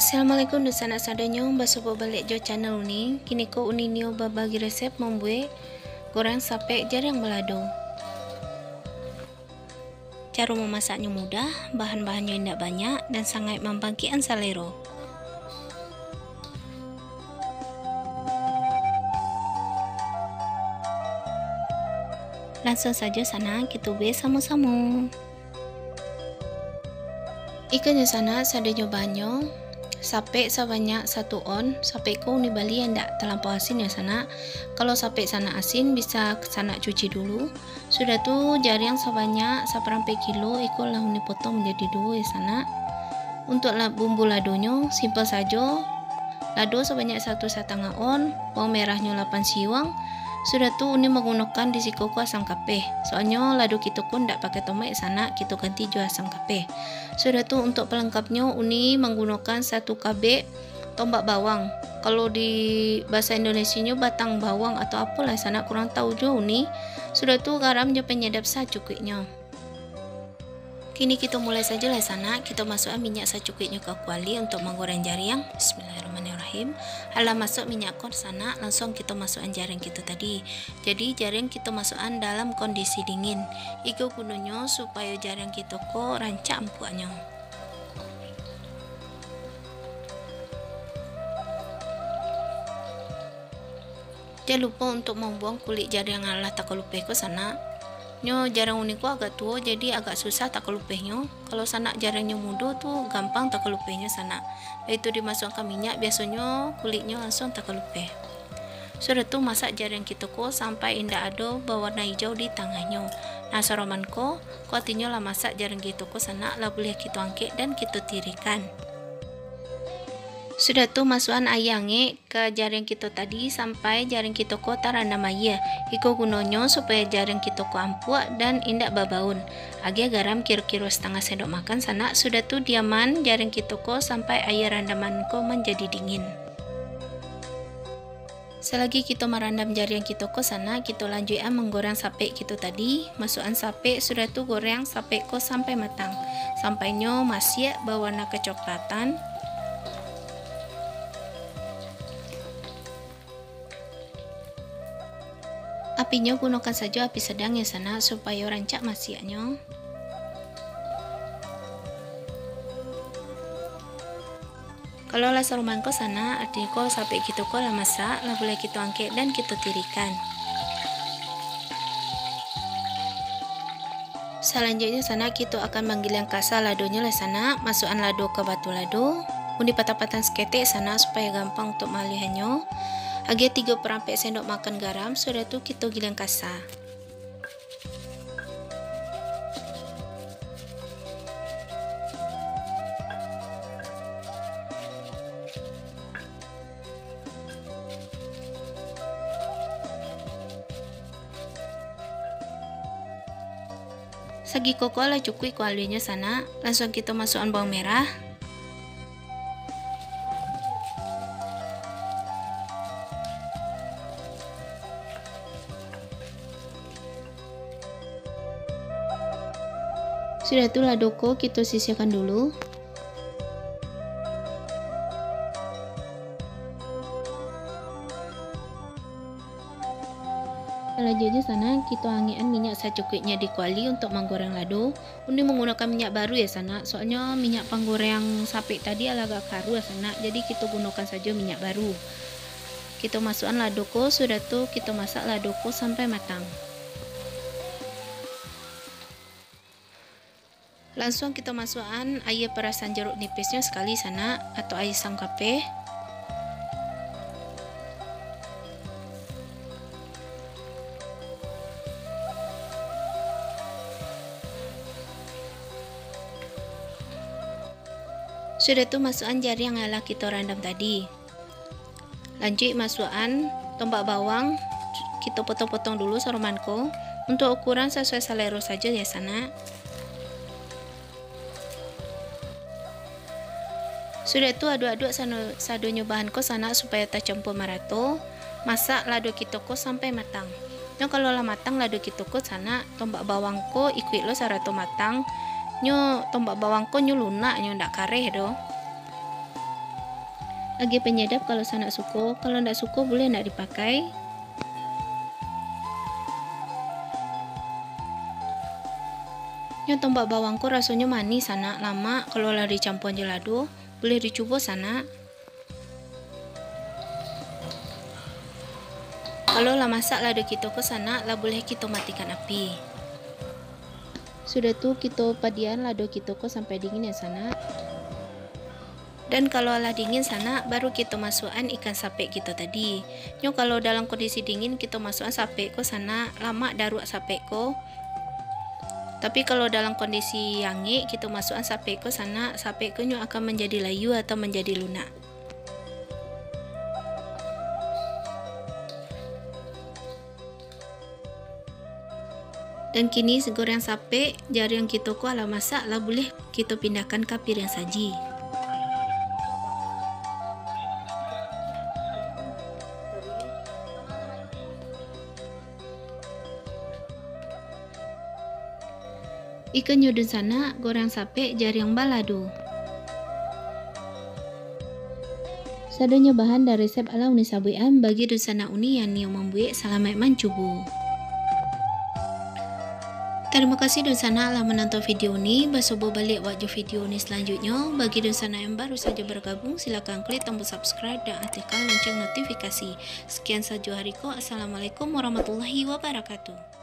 Assalamualaikum dosana sadonyo basubo balik jo channel ni. Kini ko uninio babagi resep membuat goreng sape jarang balado. Cara memasaknya mudah, bahan-bahannya tidak banyak dan sangat membangkitkan selera. Langsung saja sana kita buat sama-sama. Ikannya sana sadonyo banyak. Sape sebanyak 1 on. Sape ko ni Bali yang tidak terlampau asin ya sana. Kalau sape sana asin bisa sana cuci dulu. Sudah tuh jaring sebanyak 1/4 kilo ikut lah uni potong menjadi 2 ya sana. Untuk bumbu ladonya simpel saja. Lado sebanyak 1,5 on, bawang merahnya 8 siwang. Sudah tuh uni menggunakan di siko ko asam kape. Soalnya lado kita pun tidak pakai tomat sana, kita ganti jo asam kape. Sudah tuh untuk pelengkapnya uni menggunakan 1 KB tombak bawang. Kalau di bahasa Indonesianya batang bawang atau apalah sana kurang tahu jo uni. Sudah tuh garam jo penyedap secukupnya. Kini kita mulai saja lah sana. Kita masukkan minyak secukupnya ke kuali untuk menggoreng jaring. Bismillahirrahmanirrahim. Halah masuk minyak ke sana, langsung kita masukkan jaring kita tadi. Jadi jaring kita masukkan dalam kondisi dingin. Itu gunanya supaya jaring kita kok rancak empuknya. Jangan lupa untuk membuang kulit jaring yang alah tak lupa ke sana. Nyo jarang uniku agak tua jadi agak susah tak kelupehnya. Kalau sana jarangnya muda tuh gampang tak kelupehnya sana. Itu dimasukkan minyak biasanya kulitnya langsung tak kelupeh. Sudah tuh masak jaring kita ko sampai indah ada berwarna hijau di tengahnya. Nah soroman ko artinya lah masak jaring kita ko sana lah boleh kita angkat dan kita tirikan. Sudah tuh masukkan ayangnya ke jaring kita tadi sampai jaring kita ko tarandam air. Iko gunanya supaya jaring kita ko empuk dan indak babaun. Agak garam kira-kira setengah sendok makan sana. Sudah tuh diaman jaring kita ko sampai air randaman ko menjadi dingin. Selagi kita merendam jaring kita ko sana, kita lanjutkan menggoreng sape kita tadi. Masukkan sape, sudah tuh goreng sape ko sampai matang. Sampainya masih berwarna kecoklatan. Apinya gunakan saja api sedang ya sana supaya rancak masaknya. Kalau lah seruman ko sana artinya ko sampai kita ko lah masak lah boleh kita angkat dan kita tirikan. Selanjutnya sana kita akan menggiling kasar ladonya lah sana. Masukkan lado ke batu lado. Undi patah-patah seketik sana supaya gampang untuk melihatnya. Agak 3/4 sendok makan garam. Sudah tuh kita giling kasar. Sagi koko lah cukup kualinya sana. Langsung kita masukkan bawang merah. Sudah itu lado ko kita sisihkan dulu. Selanjutnya sana kita angin minyak secukupnya di kuali untuk menggoreng lado. Undi menggunakan minyak baru ya sana. Soalnya minyak penggoreng sapi tadi agak karu ya sana. Jadi kita gunakan saja minyak baru. Kita masukkan lado ko, sudah tuh kita masak lado ko sampai matang. Langsung kita masukkan air perasan jeruk nipisnya sekali sana atau air asam kape. Sudah tuh masukkan jaring yang alah kita rendam tadi. Lanjut masukkan tombak bawang. Kita potong-potong dulu soromanko. Untuk ukuran sesuai selera saja ya sana. Sudah itu aduk-aduk sadonyo bahan ko sana supaya tercampur merato. Masak lado kita ko sampai matang. Nah kalau lah matang lado kita ko sana tombak bawang ko ikut lo sarato matang. Nyo tombak bawang ko nyo lunak nyo ndak kareh do. Agi penyedap kalau sanak suko, kalau ndak suko boleh ndak dipakai. Nyo tombak bawangku rasanya manis sana lama, kalau lah dicampur jelado boleh dicoba sana. Kalau lah masak lado kita ke sana lah boleh kita matikan api. Sudah tuh kita padian lado kita ke sampai dingin ya sana. Dan kalau lah dingin sana baru kita masukkan ikan sape kita tadi. Nyo kalau dalam kondisi dingin kita masukkan sape ko sana lama daruak sape ko. Tapi kalau dalam kondisi yangi kita masukkan sape ko sana, sape ko nyo akan menjadi layu atau menjadi lunak. Dan kini segoreng sape, jari yang kita ko ala masak lah boleh kita pindahkan ke piring saji. Ikan nyudun sana goreng sape jari yang balado. Sadanya bahan dari resep ala uni sabuan bagi dusana uni yang niyo membuat selamat mencoba. Terima kasih dusana telah menonton video ini. Basobo balik wajah video ini selanjutnya. Bagi dusana yang baru saja bergabung, silakan klik tombol subscribe dan aktifkan lonceng notifikasi. Sekian saja hariko. Assalamualaikum warahmatullahi wabarakatuh.